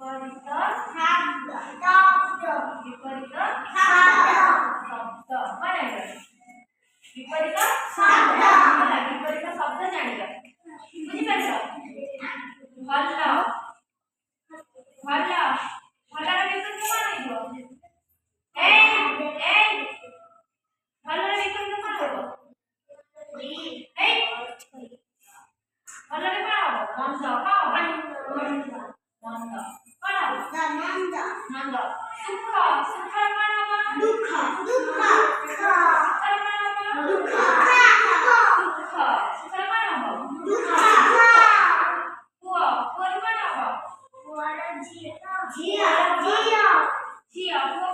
विपरीत शब्द माने विपरीत शब्द विपरीत शब्द जानिबा बुझि परछ भल भल भलर विपरीत माने हो ए भलर विपरीत माने हो ए भलर माने हो मंद मंद मंद मंद सुख सुख माने हो दुख दुख Gia